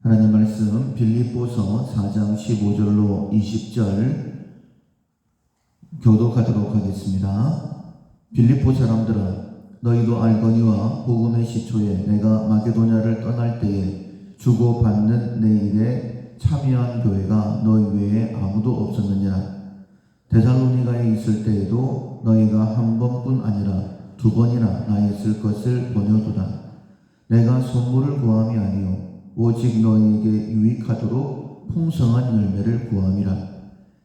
하나님 말씀 빌립보서 4장 15절로 20절 교독하도록 하겠습니다. 빌립보 사람들아, 너희도 알거니와 복음의 시초에 내가 마게도냐를 떠날 때에 주고받는 내 일에 참여한 교회가 너희 외에 아무도 없었느니라. 데살로니가에 있을 때에도 너희가 한 번뿐 아니라 두 번이나 나에 쓸 것을 번여두다. 내가 선물을 구함이 아니요 오직 너희에게 유익하도록 풍성한 열매를 구함이라.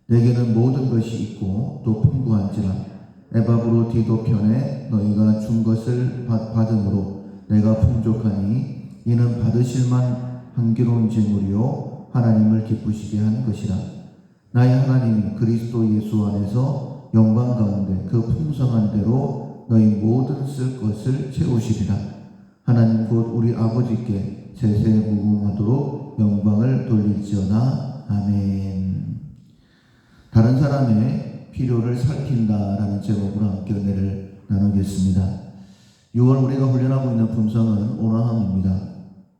내게는 모든 것이 있고 또 풍부한지라. 에바브로디도 편에 너희가 준 것을 받음으로 내가 풍족하니 이는 받으실만 한기로운 재물이요 하나님을 기쁘시게 한 것이라. 나의 하나님이 그리스도 예수 안에서 영광 가운데 그 풍성한 대로 너희 모든 쓸 것을 채우시리라. 하나님 곧 우리 아버지께 세세무궁하도록 영광을 돌릴지어다. 아멘. 다른 사람의 필요를 살핀다라는 제목으로 함께 은혜를 나누겠습니다. 6월 우리가 훈련하고 있는 품성은 온화함입니다.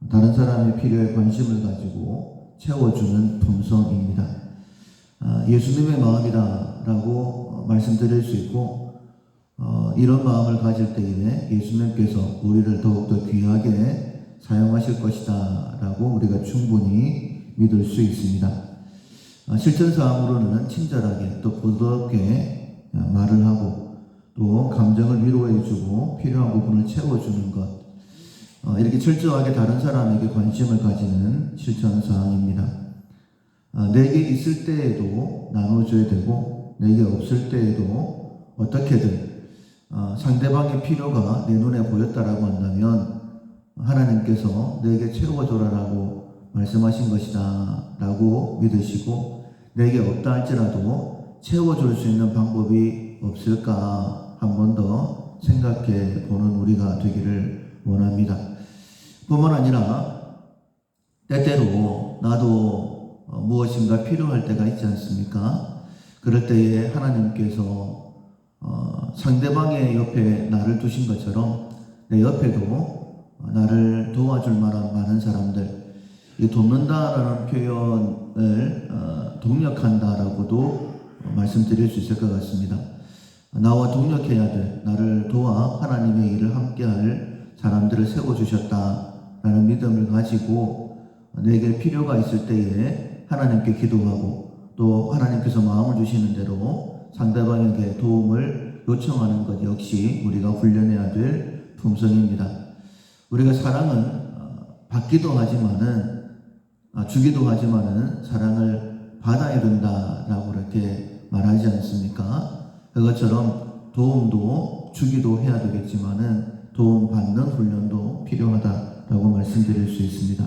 다른 사람의 필요에 관심을 가지고 채워주는 품성입니다. 예수님의 마음이다 라고 말씀드릴 수 있고, 이런 마음을 가질 때에 예수님께서 우리를 더욱더 귀하게 사용하실 것이다 라고 우리가 충분히 믿을 수 있습니다. 실천사항으로는 친절하게 또 부드럽게 말을 하고 또 감정을 위로해주고 필요한 부분을 채워주는 것, 이렇게 철저하게 다른 사람에게 관심을 가지는 실천사항입니다. 내게 있을 때에도 나눠줘야 되고 내게 없을 때에도 어떻게든 상대방의 필요가 내 눈에 보였다라고 한다면 하나님께서 내게 채워줘라라고 말씀하신 것이다 라고 믿으시고, 내게 없다 할지라도 채워줄 수 있는 방법이 없을까 한 번 더 생각해 보는 우리가 되기를 원합니다. 뿐만 아니라 때때로 나도 무엇인가 필요할 때가 있지 않습니까? 그럴 때에 하나님께서 상대방의 옆에 나를 두신 것처럼 내 옆에도 나를 도와줄 만한 많은 사람들, 이 돕는다라는 표현을 동력한다라고도 말씀드릴 수 있을 것 같습니다. 나와 동력해야 될, 나를 도와 하나님의 일을 함께할 사람들을 세워주셨다라는 믿음을 가지고 내게 필요가 있을 때에 하나님께 기도하고 또 하나님께서 마음을 주시는 대로 상대방에게 도움을 요청하는 것 역시 우리가 훈련해야 될 품성입니다. 우리가 사랑은 받기도 하지만은 주기도 하지만은 사랑을 받아야 된다라고 이렇게 말하지 않습니까? 그것처럼 도움도 주기도 해야 되겠지만은 도움 받는 훈련도 필요하다라고 말씀드릴 수 있습니다.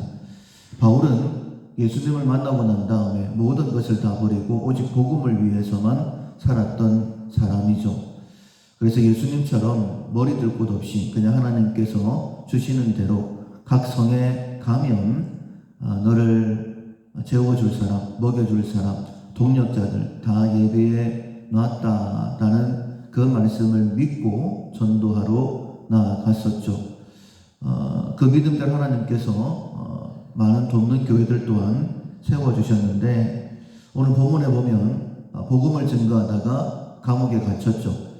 바울은 예수님을 만나고 난 다음에 모든 것을 다 버리고 오직 복음을 위해서만 살았던 사람이죠. 그래서 예수님처럼 머리 들 곳 없이 그냥 하나님께서 주시는 대로 각 성에 가면 너를 재워줄 사람, 먹여줄 사람, 동력자들 다 예배에 놨다라는 그 말씀을 믿고 전도하러 나아갔었죠. 그 믿음대로 하나님께서 많은 돕는 교회들 또한 세워주셨는데, 오늘 본문에 보면 복음을 증거하다가 감옥에 갇혔죠.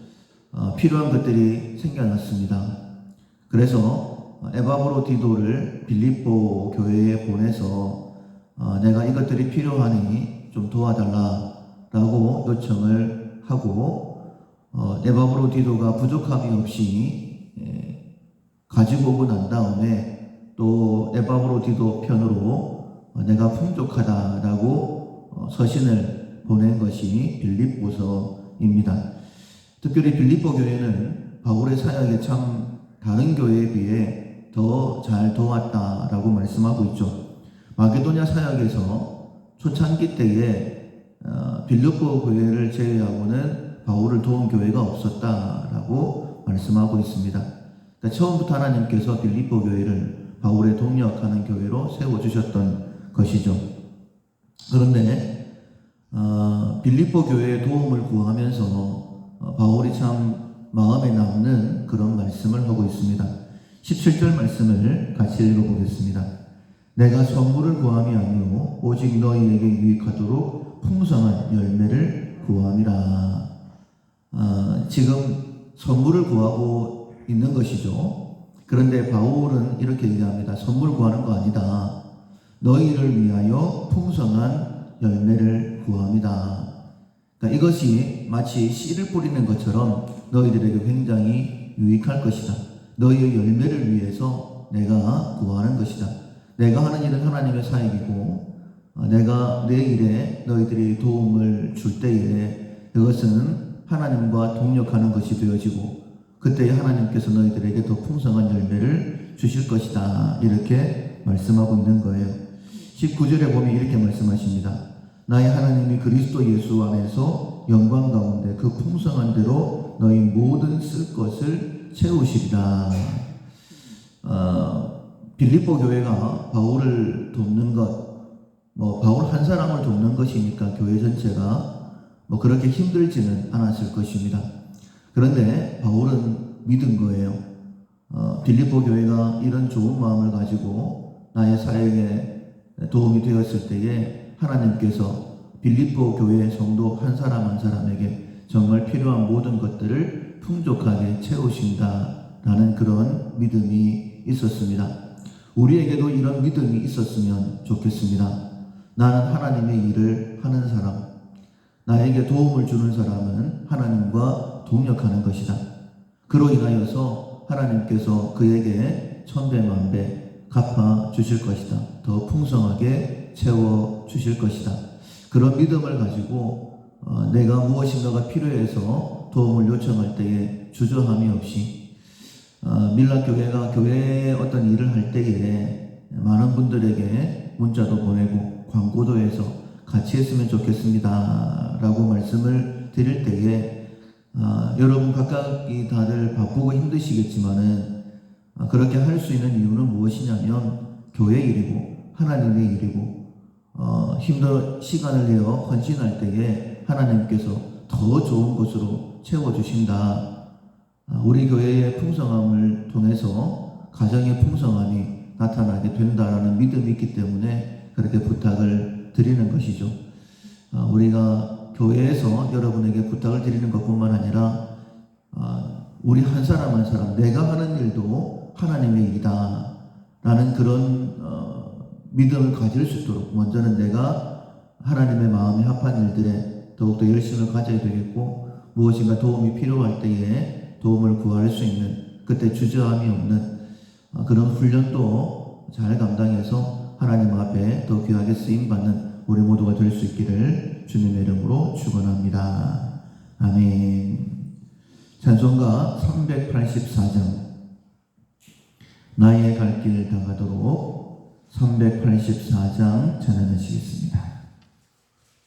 필요한 것들이 생겨났습니다. 그래서 에바브로디도를 빌립보 교회에 보내서 내가 이것들이 필요하니 좀 도와달라라고 요청을 하고, 에바브로디도가 부족함이 없이 가지고 오고 난 다음에 또 에바브로디도 편으로 내가 풍족하다라고 서신을 보낸 것이 빌립보서입니다. 특별히 빌립보 교회는 바울의 사역에 참 다른 교회에 비해 더 잘 도왔다라고 말씀하고 있죠. 마게도냐 사역에서 초창기 때에 빌립보 교회를 제외하고는 바울을 도운 교회가 없었다라고 말씀하고 있습니다. 그러니까 처음부터 하나님께서 빌립보 교회를 바울의 동력하는 교회로 세워주셨던 것이죠. 그런데 빌립보 교회의 도움을 구하면서 바울이 참 마음에 남는 그런 말씀을 하고 있습니다. 17절 말씀을 같이 읽어보겠습니다. 내가 선물을 구함이 아니요 오직 너희에게 유익하도록 풍성한 열매를 구함이라. 지금 선물을 구하고 있는 것이죠. 그런데 바울은 이렇게 얘기합니다. 선물 구하는 거 아니다. 너희를 위하여 풍성한 열매를 구합니다. 그러니까 이것이 마치 씨를 뿌리는 것처럼 너희들에게 굉장히 유익할 것이다. 너희의 열매를 위해서 내가 구하는 것이다. 내가 하는 일은 하나님의 사역이고 내가 내 일에 너희들이 도움을 줄 때에 그것은 하나님과 동력하는 것이 되어지고 그때 하나님께서 너희들에게 더 풍성한 열매를 주실 것이다. 이렇게 말씀하고 있는 거예요. 19절에 보면 이렇게 말씀하십니다. 나의 하나님이 그리스도 예수 안에서 영광 가운데 그 풍성한 대로 너희 모든 쓸 것을 채우시리라. 빌립보 교회가 바울을 돕는 것, 바울 한 사람을 돕는 것이니까 교회 전체가 그렇게 힘들지는 않았을 것입니다. 그런데 바울은 믿은 거예요. 빌립보 교회가 이런 좋은 마음을 가지고 나의 사역에 도움이 되었을 때에 하나님께서 빌립보 교회의 성도 한 사람 한 사람에게 정말 필요한 모든 것들을 풍족하게 채우신다라는 그런 믿음이 있었습니다. 우리에게도 이런 믿음이 있었으면 좋겠습니다. 나는 하나님의 일을 하는 사람, 나에게 도움을 주는 사람은 하나님과 동력하는 것이다. 그로 인하여서 하나님께서 그에게 천배만배 갚아 주실 것이다. 더 풍성하게 채워 주실 것이다. 그런 믿음을 가지고 내가 무엇인가가 필요해서 도움을 요청할 때에 주저함이 없이 밀락교회가 교회에 어떤 일을 할 때에 많은 분들에게 문자도 보내고 광고도 해서 같이 했으면 좋겠습니다 라고 말씀을 드릴 때에 여러분 각각이 다들 바쁘고 힘드시겠지만은 그렇게 할 수 있는 이유는 무엇이냐면 교회 일이고 하나님의 일이고 힘든 시간을 내어 헌신할 때에 하나님께서 더 좋은 것으로 채워주신다. 우리 교회의 풍성함을 통해서 가정의 풍성함이 나타나게 된다라는 믿음이 있기 때문에 그렇게 부탁을 드리는 것이죠. 우리가 교회에서 여러분에게 부탁을 드리는 것뿐만 아니라 우리 한 사람 한 사람 내가 하는 일도 하나님의 일이다 라는 그런 믿음을 가질 수 있도록 먼저는 내가 하나님의 마음에 합한 일들에 더욱더 열심을 가져야 되겠고 무엇인가 도움이 필요할 때에 도움을 구할 수 있는 그때 주저함이 없는 그런 훈련도 잘 감당해서 하나님 앞에 더 귀하게 쓰임받는 우리 모두가 될 수 있기를 주님의 이름으로 축원합니다. 아멘. 찬송가 384장 나의 갈 길 다가도록 384장 찬양하시겠습니다.